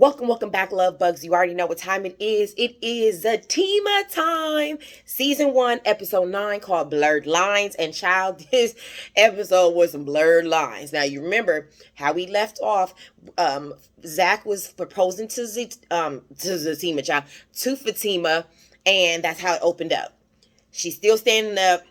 Welcome back, love bugs. You already know what time it is. It is Fatima time. Season 1, episode 9, called Blurred Lines. And child, this episode was some blurred lines. Now, you remember how we left off. Zach was proposing to Fatima, child, to Fatima, and that's how it opened up. She's still standing up.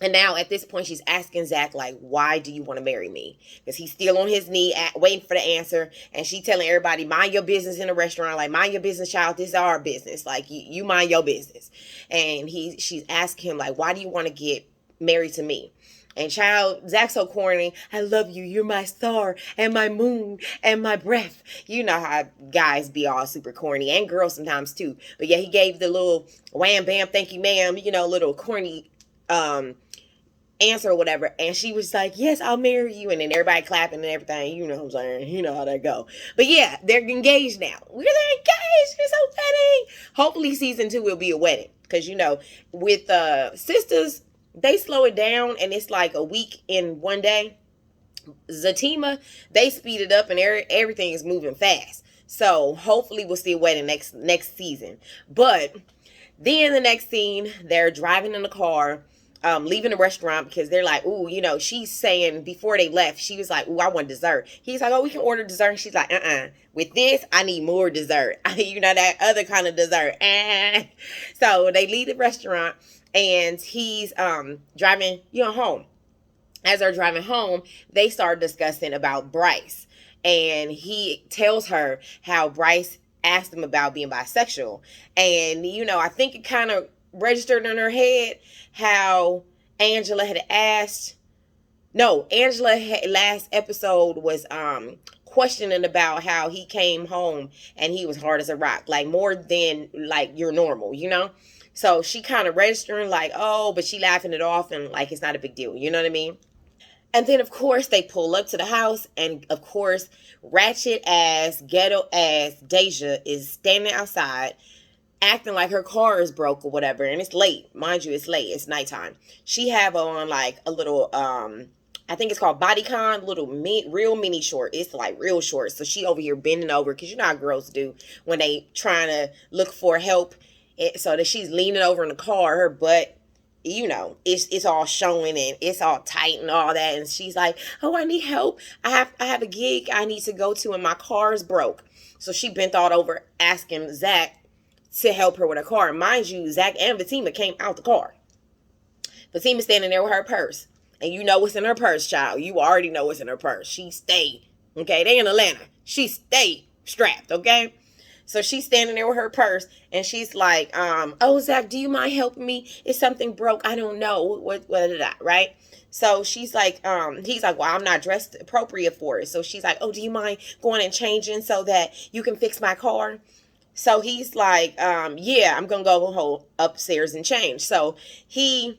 And now at this point, she's asking Zach, like, why do you want to marry me? Because he's still on his knee waiting for the answer. And she telling everybody, mind your business in the restaurant. Like, mind your business, child. This is our business. Like, you mind your business. And she's asking him, like, why do you want to get married to me? And child, Zach's so corny. I love you. You're my star and my moon and my breath. You know how guys be all super corny, and girls sometimes too. But yeah, he gave the little wham bam, thank you ma'am, little corny answer or whatever, and she was like, yes, I'll marry you, and then everybody clapping and everything. You know what I'm saying? You know how that go. But yeah, they're engaged now. They're engaged. It's a wedding. Hopefully season 2 will be a wedding, because with sisters, they slow it down and it's like a week in one day. Fatima, they speed it up and everything is moving fast. So hopefully we'll see a wedding next season. But then the next scene, they're driving in the car, leaving the restaurant, because they're like, ooh, she's saying before they left, she was like, ooh, I want dessert. He's like, oh, we can order dessert. And she's like, with this, I need more dessert. That other kind of dessert. So they leave the restaurant and he's driving, home. As they're driving home, they start discussing about Bryce. And he tells her how Bryce asked him about being bisexual. And, I think it kind of registered in her head how Angela had asked. No, Angela last episode was questioning about how he came home and he was hard as a rock, like more than like you're normal, So she kind of registering like, oh, but she laughing it off and like it's not a big deal, you know what I mean? And then, of course, they pull up to the house, and, of course, ratchet ass, ghetto ass Deja is standing outside, acting like her car is broke or whatever, and it's late. Mind you, it's late. It's nighttime. She have on, like, a little, I think it's called bodycon, real mini short. It's, like, real short. So she over here bending over, because you know how girls do when they trying to look for help. So that she's leaning over in the car, her butt, it's all showing and it's all tight and all that. And she's like, oh, I need help. I have a gig I need to go to and my car's broke. So she bent all over asking Zach to help her with her car. Mind you, Zach and Fatima came out the car. Fatima standing there with her purse. And you know what's in her purse, child. You already know what's in her purse. She stayed. Okay, they in Atlanta. She stayed strapped, okay? So she's standing there with her purse, and she's like, oh, Zach, do you mind helping me? Is something broke? I don't know. What, right? So she's like, he's like, well, I'm not dressed appropriate for it. So she's like, oh, do you mind going and changing so that you can fix my car? So he's like, yeah, I'm going to go upstairs and change. So he's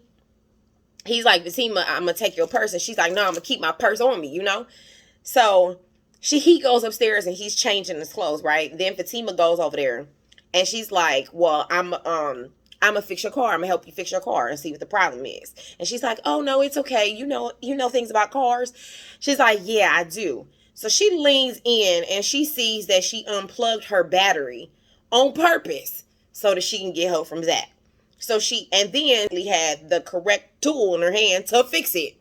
like, Fatima, I'm going to take your purse. And she's like, no, I'm going to keep my purse on me, So he goes upstairs and he's changing his clothes, right? Then Fatima goes over there and she's like, well, I'm gonna fix your car. I'm gonna help you fix your car and see what the problem is. And she's like, oh no, it's okay. You know things about cars. She's like, yeah, I do. So she leans in and she sees that she unplugged her battery on purpose so that she can get help from Zach. So and then had the correct tool in her hand to fix it.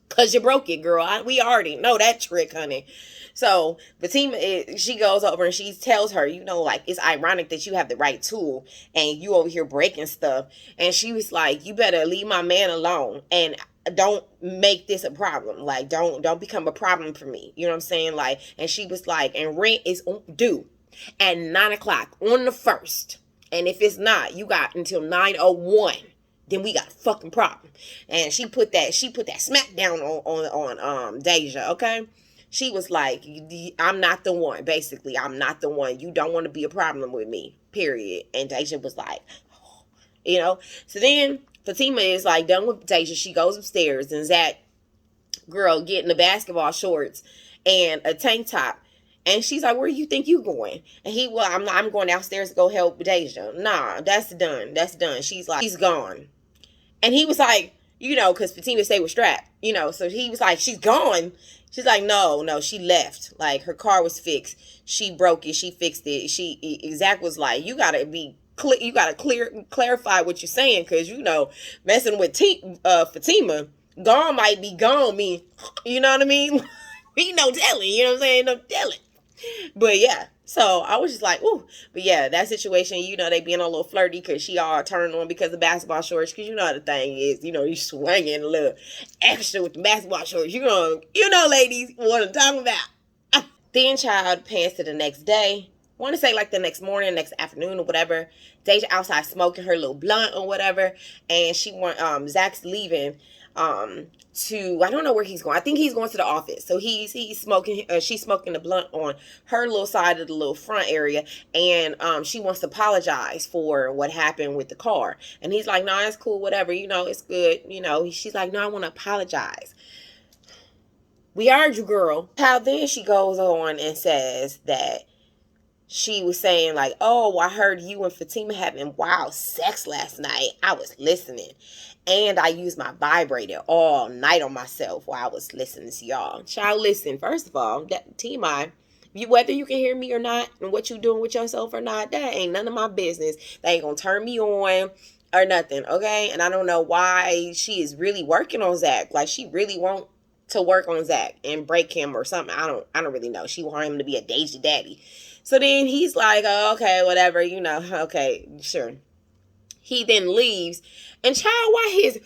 Cause you broke it, girl. We already know that trick, honey. So Fatima, she goes over and she tells her, like, it's ironic that you have the right tool and you over here breaking stuff. And she was like, you better leave my man alone and don't make this a problem. Like, don't become a problem for me. You know what I'm saying? Like, and she was like, and rent is due at 9:00 on the 1st. And if it's not, you got until 9:01. Then we got a fucking problem. And she put that smack down on Deja, okay? She was like, I'm not the one. Basically, I'm not the one. You don't want to be a problem with me, period. And Deja was like, So then Fatima is like done with Deja. She goes upstairs and Zach, girl, getting the basketball shorts and a tank top. And she's like, where do you think you going? And I'm going downstairs to go help Deja. Nah, that's done. She's like, he's gone. And he was like, you know, because Fatima stayed with Strap, you know. So he was like, she's gone. She's like, no, she left. Like, her car was fixed. She broke it. She fixed it. Zach was like, you gotta clarify what you're saying, because, you know, messing with Fatima, gone might be gone me. You know what I mean? Be no telling. You know what I'm saying? No telling. But yeah, so I was just like, ooh. But yeah, that situation, you know, they being a little flirty because she all turned on because of basketball shorts. Because you know how the thing is, you know, you swinging a little extra with the basketball shorts. You know, ladies, what I'm talking about. Then, child, pants to the next day. I want to say like the next morning, next afternoon or whatever. Deja outside smoking her little blunt or whatever, and Zach's leaving to, I don't know where he's going. I think he's going to the office. So he's smoking, she's smoking the blunt on her little side of the little front area, and she wants to apologize for what happened with the car. And he's like, "No, it's cool, whatever, you know, it's good." You know, she's like, "No, I want to apologize. We heard you, girl." How then she goes on and says that she was saying like, "Oh, I heard you and Fatima having wild sex last night. I was listening. And I used my vibrator all night on myself while I was listening to y'all." Child, listen, first of all, that TMI, whether you can hear me or not, and what you doing with yourself or not, that ain't none of my business. That ain't gonna turn me on or nothing, okay? And I don't know why she is really working on Zach. Like, she really want to work on Zach and break him or something. I don't really know. She want him to be a Deja daddy. So then he's like, "Oh, okay, whatever, you know, okay, sure." He then leaves, and child, why his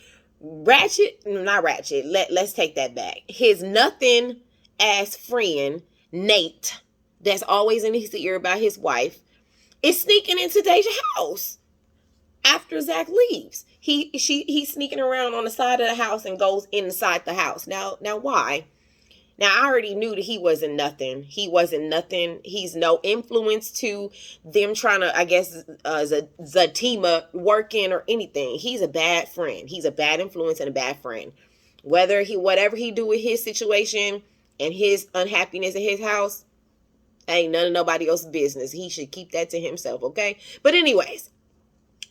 not ratchet, let's take that back. His nothing ass friend, Nate, that's always in his ear about his wife, is sneaking into Deja's house after Zach leaves. He's sneaking around on the side of the house and goes inside the house. Now why? Now, I already knew that he wasn't nothing. He wasn't nothing. He's no influence to them trying to, I guess, Zatima working or anything. He's a bad friend. He's a bad influence and a bad friend. Whatever he do with his situation and his unhappiness in his house, ain't none of nobody else's business. He should keep that to himself, okay? But anyways,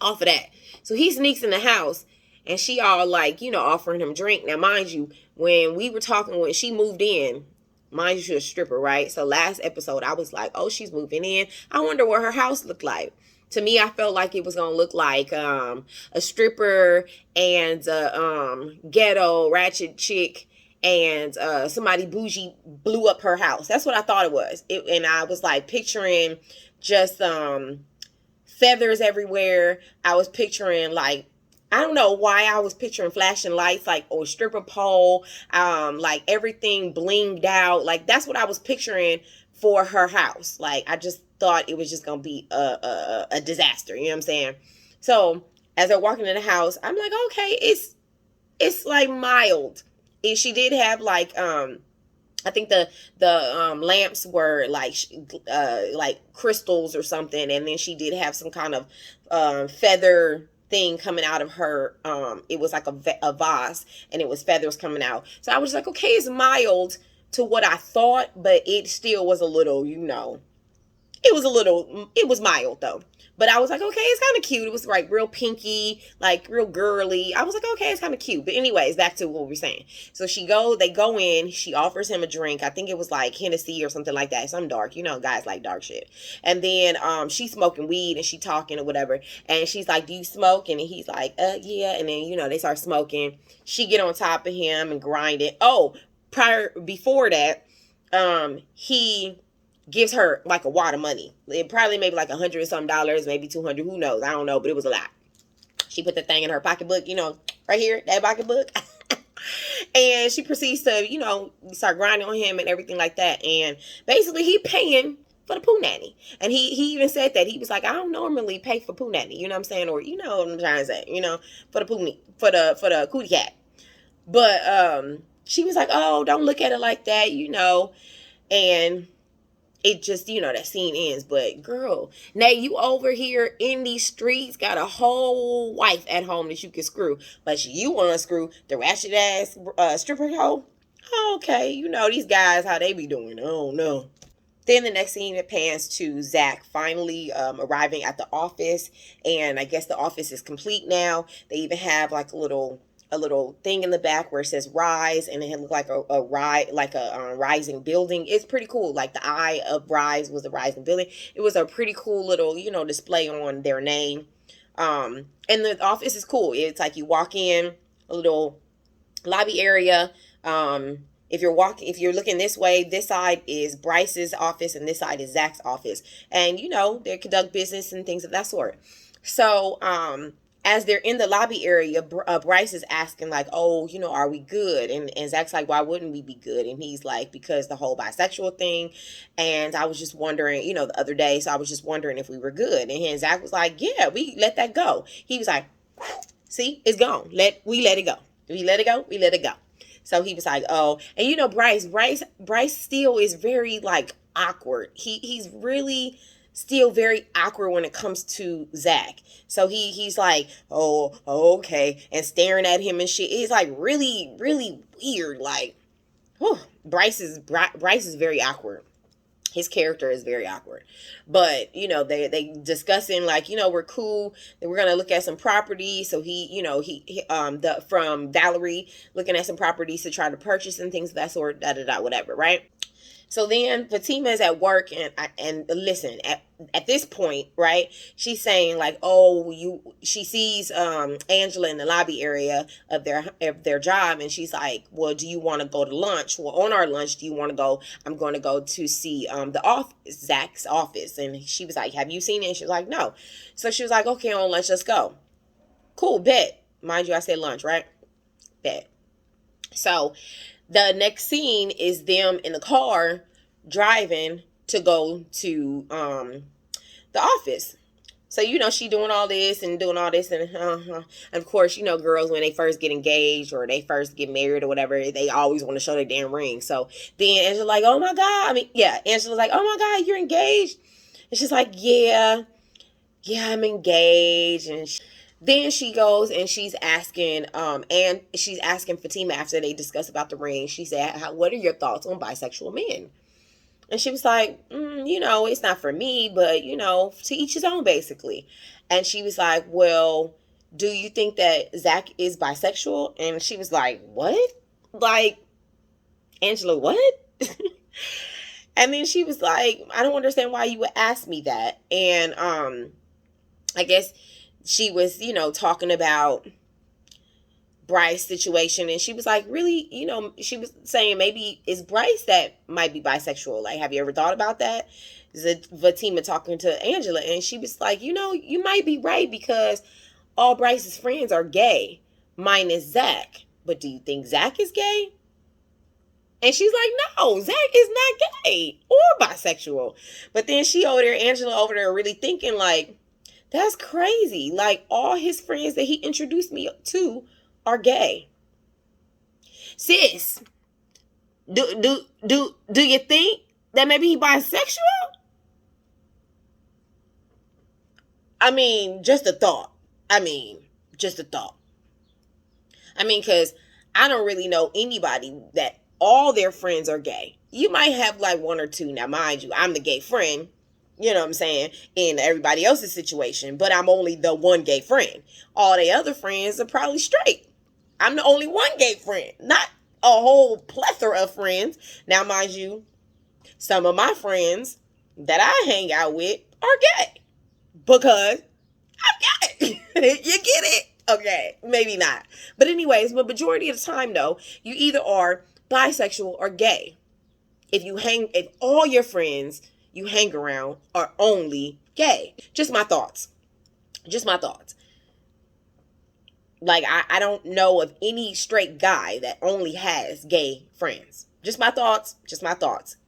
off of that. So he sneaks in the house, and she all like, you know, offering him drink. Now, mind you, when we were talking, when she moved in, mind you, she's a stripper, right? So last episode, I was like, oh, she's moving in. I wonder what her house looked like. To me, I felt like it was going to look like a stripper and a ghetto ratchet chick, and somebody bougie blew up her house. That's what I thought it was. And I was like picturing just feathers everywhere. I was picturing like, I don't know why I was picturing flashing lights, like, or stripper pole, like everything blinged out. Like, that's what I was picturing for her house. Like, I just thought it was just gonna be a disaster. You know what I'm saying? So as they're walking in the house, I'm like, okay, it's like mild. She did have like I think the lamps were like crystals or something, and then she did have some kind of feather thing coming out of her. It was like a vase, and it was feathers coming out. So I was like, okay, it's mild to what I thought, but it still was a little, you know, it was mild though. But I was like, okay, it's kind of cute. It was like real pinky, like real girly. I was like, okay, it's kind of cute. But anyways, back to what we were saying. So they go in, she offers him a drink. I think it was like Hennessy or something like that. Some dark, you know, guys like dark shit. And then she's smoking weed and she talking or whatever. And she's like, "Do you smoke?" And he's like, "Yeah." And then, you know, they start smoking. She get on top of him and grind it. Oh, before that, he gives her like a wad of money. It probably maybe like $100 and some, maybe 200, who knows? I don't know, but it was a lot. She put the thing in her pocketbook, you know, right here, that pocketbook. And she proceeds to, you know, start grinding on him and everything like that. And basically he paying for the poo nanny. And he even said that. He was like, "I don't normally pay for poo nanny," you know what I'm saying? Or, you know what I'm trying to say, you know, for the cootie cat. But she was like, "Oh, don't look at it like that," you know. And it just, you know, that scene ends. But girl, now you over here in these streets got a whole wife at home that you can screw, but you want to screw the ratchet ass stripper hoe. Okay, you know these guys, how they be doing. I don't know. Then the next scene, it pans to Zach finally arriving at the office, and I guess the office is complete now. They even have like a little a little thing in the back where it says rise, and it looked like a rising building. It's pretty cool. Like the eye of rise was a rising building. It was a pretty cool little, display on their name. And the office is cool. It's like you walk in a little lobby area. If you're looking this way, this side is Bryce's office and this side is Zach's office. And they conduct business and things of that sort. So, as they're in the lobby area, Bryce is asking like, oh, are we good? And Zach's like, why wouldn't we be good? And he's like, because the whole bisexual thing. And I was just wondering, the other day, so I was just wondering if we were good. And Zach was like, yeah, we let that go. He was like, see, it's gone. We let it go. We let it go. We let it go. So he was like, oh, and Bryce still is very like awkward. He's really still very awkward when it comes to Zach. So he's like, oh, okay, and staring at him and shit. He's like really, really weird. Like, whew, Bryce is very awkward. His character is very awkward. But, they discussing like, we're cool. We're going to look at some property. So from Valerie looking at some properties to try to purchase and things of that sort, whatever, right? So then Fatima is at work and listen, at this point, right, she's saying like, she sees Angela in the lobby area of their job, and she's like, well, do you want to go to lunch? Well, on our lunch, do you want to go? I'm going to go to see the office, Zach's office. And she was like, have you seen it? And she was like, no. So she was like, okay, on lunch, let's go. Cool, bet. Mind you, I said lunch, right? Bet. So the next scene is them in the car driving to go to the office. So, she doing all this and of course, girls, when they first get engaged or they first get married or whatever, they always want to show their damn ring. So then Angela's like, oh my God. Angela's like, oh my God, you're engaged? And she's like, yeah, I'm engaged. And then she goes and she's asking Fatima after they discuss about the ring. She said, what are your thoughts on bisexual men? And she was like, it's not for me, but, to each his own, basically. And she was like, well, do you think that Zach is bisexual? And she was like, what? Like, Angela, what? And then she was like, I don't understand why you would ask me that. And I guess she was, talking about Bryce situation, and she was like, really, she was saying maybe it's Bryce that might be bisexual. Like, have you ever thought about that? Fatima talking to Angela, and she was like, you might be right, because all Bryce's friends are gay, minus Zach. But do you think Zach is gay? And she's like, no, Zach is not gay or bisexual. But then Angela over there really thinking like, that's crazy. Like, all his friends that he introduced me to are gay. Sis, do you think that maybe he bisexual? Just a thought. Because I don't really know anybody that all their friends are gay. You might have like one or two. Now, mind you, I'm the gay friend. You know what I'm saying? In everybody else's situation. But I'm only the one gay friend. All the other friends are probably straight. I'm the only one gay friend. Not a whole plethora of friends. Now, mind you, some of my friends that I hang out with are gay. Because I'm gay. You get it? Okay, maybe not. But anyways, the majority of the time, though, you either are bisexual or gay. If all your friends you hang around are only gay. Just my thoughts. Like, I don't know of any straight guy that only has gay friends. Just my thoughts.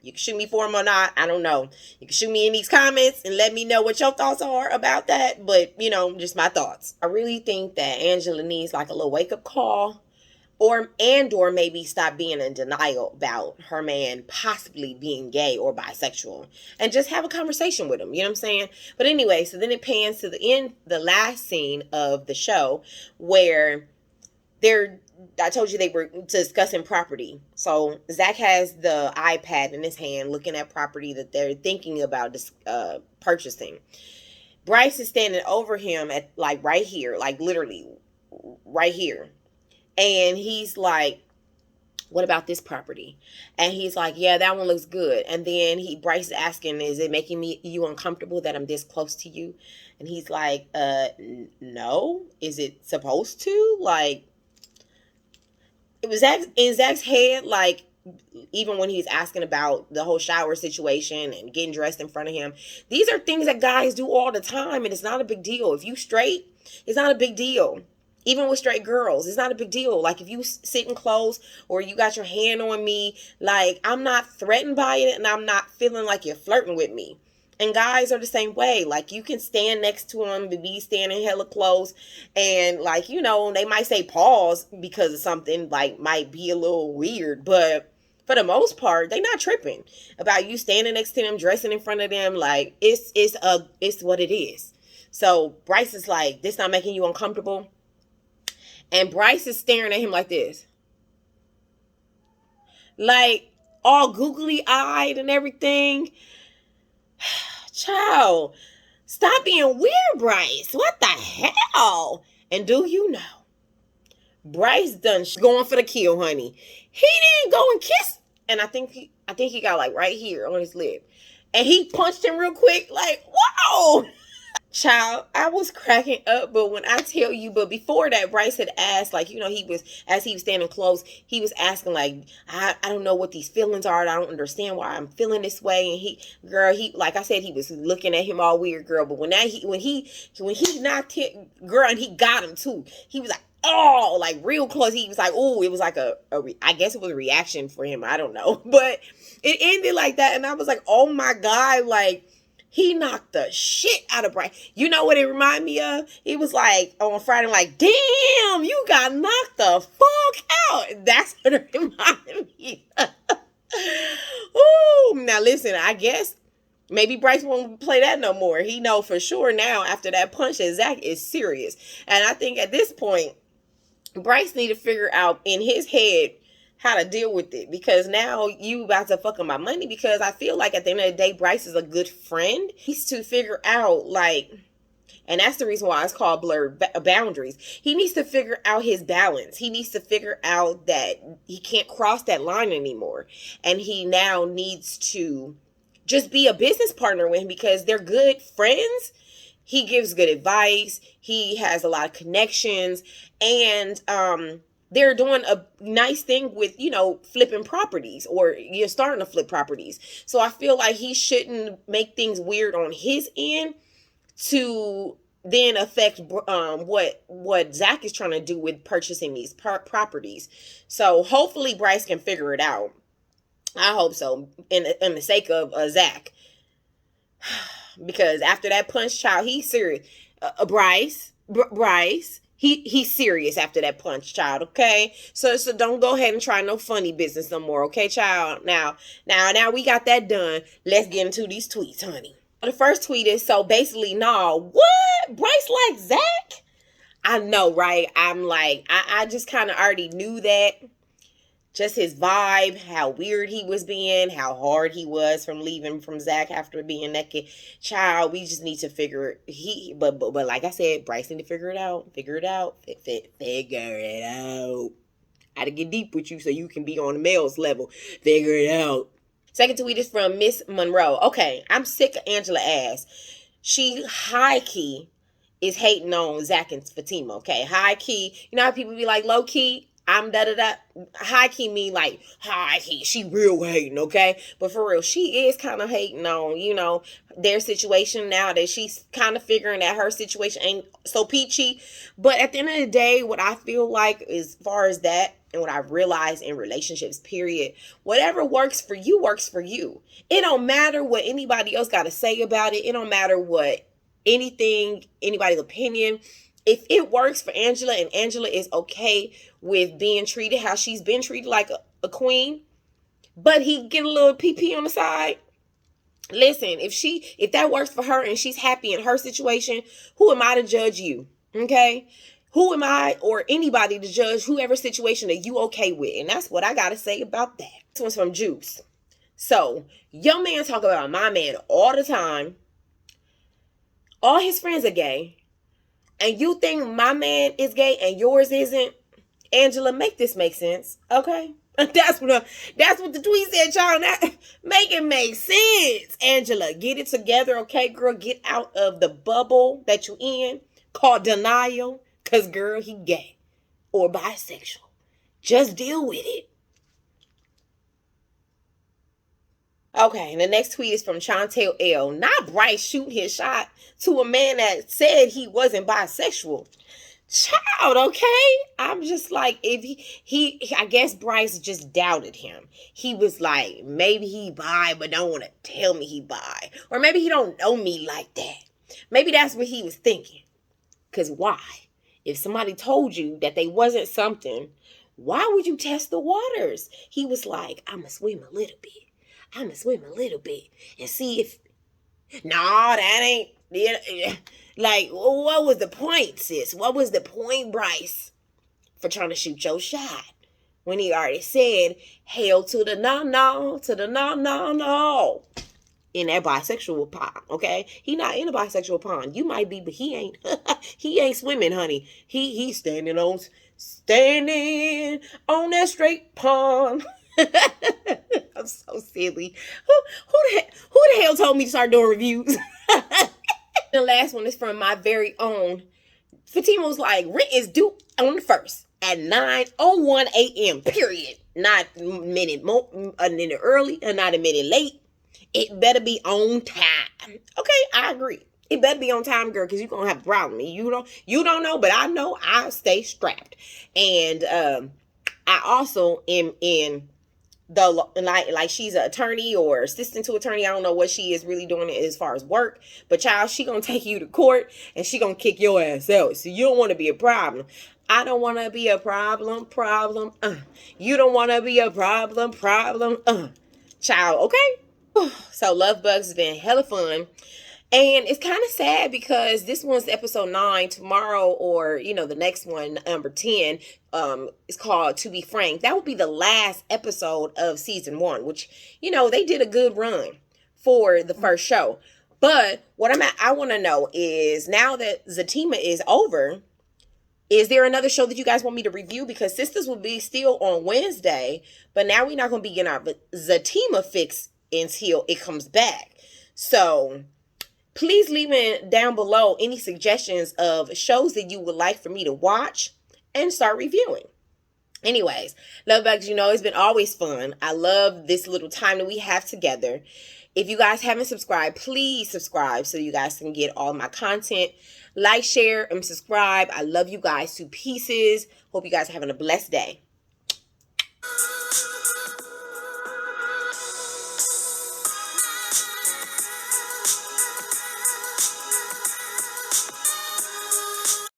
You can shoot me for them or not. I don't know. You can shoot me in these comments and let me know what your thoughts are about that. But, just my thoughts. I really think that Angela needs like a little wake-up call. Or maybe stop being in denial about her man possibly being gay or bisexual. And just have a conversation with him. You know what I'm saying? But anyway, so then it pans to the last scene of the show where I told you they were discussing property. So Zach has the iPad in his hand looking at property that they're thinking about purchasing. Bryce is standing over him at like right here, like literally right here. And he's like, what about this property? And he's like, yeah, that one looks good. And then Bryce is asking, is it making you uncomfortable that I'm this close to you? And he's like, no. Is it supposed to? Like, it was in Zach's head, like, even when he's asking about the whole shower situation and getting dressed in front of him, these are things that guys do all the time, and it's not a big deal. If you straight, it's not a big deal. Even with straight girls, it's not a big deal. Like, if you sitting close or you got your hand on me, like, I'm not threatened by it, and I'm not feeling like you're flirting with me. And guys are the same way. Like, you can stand next to them, be standing hella close, and, like, you know, they might say pause because of something, like, might be a little weird, but for the most part, they not tripping about you standing next to them, dressing in front of them. Like, it's what it is. So Bryce is like, this not making you uncomfortable? And Bryce is staring at him like this, like, all googly eyed and everything. Child, stop being weird, Bryce. What the hell? And do you know, Bryce done going for the kill, honey. He didn't go and kiss, and I think he got, like, right here on his lip, and he punched him real quick. Like, whoa. Child, I was cracking up, but when I tell you, but before that, Bryce had asked, like, you know, as he was standing close, he was asking, like, I don't know what these feelings are. I don't understand why I'm feeling this way. And he, like I said, he was looking at him all weird, girl. But when he knocked him, girl, and he got him too, he was like, oh, like, real close. He was like, oh, it was like I guess it was a reaction for him. I don't know. But it ended like that. And I was like, oh my God, like, he knocked the shit out of Bryce. You know what it reminded me of? He was like, on Friday, like, damn, you got knocked the fuck out. That's what it reminded me of. Ooh, now listen, I guess maybe Bryce won't play that no more. He know for sure now after that punch that Zach is serious. And I think at this point, Bryce need to figure out in his head how to deal with it, because now you about to fuck up my money, because I feel like at the end of the day, Bryce is a good friend. He's to figure out, like, and that's the reason why it's called blurred boundaries. He needs to figure out his balance. He needs to figure out that he can't cross that line anymore. And he now needs to just be a business partner with him, because they're good friends. He gives good advice. He has a lot of connections, and they're doing a nice thing with, you know, flipping properties, or you're starting to flip properties. So I feel like he shouldn't make things weird on his end to then affect what Zach is trying to do with purchasing these properties. So hopefully Bryce can figure it out. I hope so, in the sake of Zach. Because after that punch, child, he's serious. Bryce, he's serious after that punch, child. Okay, so don't go ahead and try no funny business no more. Okay, child. Now we got that done. Let's get into these tweets, honey. The first tweet is, so basically, nah, what? Bryce like Zach? I know, right? I'm like, I just kind of already knew that. Just his vibe, how weird he was being, how hard he was from leaving from Zach after being naked. Child, we just need to figure it. But like I said, Bryce need to figure it out. Figure it out. Figure it out. I had to get deep with you so you can be on the male's level. Figure it out. Second tweet is from Miss Monroe. Okay, I'm sick of Angela ass. She high key is hating on Zach and Fatima. Okay, high key. You know how people be like, low key, I'm da-da-da. High key mean like, high key, she real hating, okay? But for real, she is kind of hating on, you know, their situation now that she's kind of figuring that her situation ain't so peachy. But at the end of the day, what I feel like, as far as that, and what I've realized in relationships, period, whatever works for you works for you. It don't matter what anybody else got to say about it. It don't matter what anybody's opinion. If it works for Angela, and Angela is okay with being treated how she's been treated, like a queen, but he get a little PP on the side. Listen, if that works for her and she's happy in her situation, who am I to judge you? Okay? Who am I or anybody to judge whoever situation that you okay with? And that's what I got to say about that. This one's from Juice. So, your man talk about my man all the time. All his friends are gay. And you think my man is gay and yours isn't? Angela, make this make sense, okay? That's what the tweet said, y'all. Make it make sense. Angela, get it together, okay, girl? Get out of the bubble that you in called denial. Cause girl, he gay or bisexual. Just deal with it. Okay, and the next tweet is from Chantel L. Not Bryce shooting his shot to a man that said he wasn't bisexual. Child, okay? I'm just like, if he I guess Bryce just doubted him. He was like, maybe he bi, but don't want to tell me he bi. Or maybe he don't know me like that. Maybe that's what he was thinking. Because why? If somebody told you that they wasn't something, why would you test the waters? He was like, I'ma swim a little bit. I'ma swim a little bit and see if... Nah, that ain't... Like, what was the point, sis? What was the point, Bryce, for trying to shoot your shot? When he already said, hell to the no, to the no. In that bisexual pond, okay? He not in a bisexual pond. You might be, but he ain't. He ain't swimming, honey. He's standing on that straight pond. I'm so silly. Who the hell told me to start doing reviews? The last one is from my very own. Fatima was like, rent is due on the 1st at 9:01 a.m. Period. Not a minute early and not a minute late. It better be on time. Okay, I agree. It better be on time, girl, because you're going to have a problem. You don't know, but I know I stay strapped. And I also am in the, like she's an attorney or assistant to attorney. I don't know what she is really doing as far as work. But child, she going to take you to court and she going to kick your ass out. So you don't want to be a problem. I don't want to be a problem. You don't want to be a problem. Child, okay? So Love Bugs has been hella fun. And it's kind of sad because this one's episode 9. Tomorrow, or the next one, number 10, is called To Be Frank. That will be the last episode of season 1, which they did a good run for the first show. But what I want to know is, now that Fatima is over, is there another show that you guys want me to review? Because Sisters will be still on Wednesday, but now we're not going to be getting our Fatima fix until it comes back. So please leave it down below any suggestions of shows that you would like for me to watch and start reviewing. Anyways, Love Bugs, it's been always fun. I love this little time that we have together. If you guys haven't subscribed, please subscribe so you guys can get all my content. Like, share, and subscribe. I love you guys to pieces. Hope you guys are having a blessed day.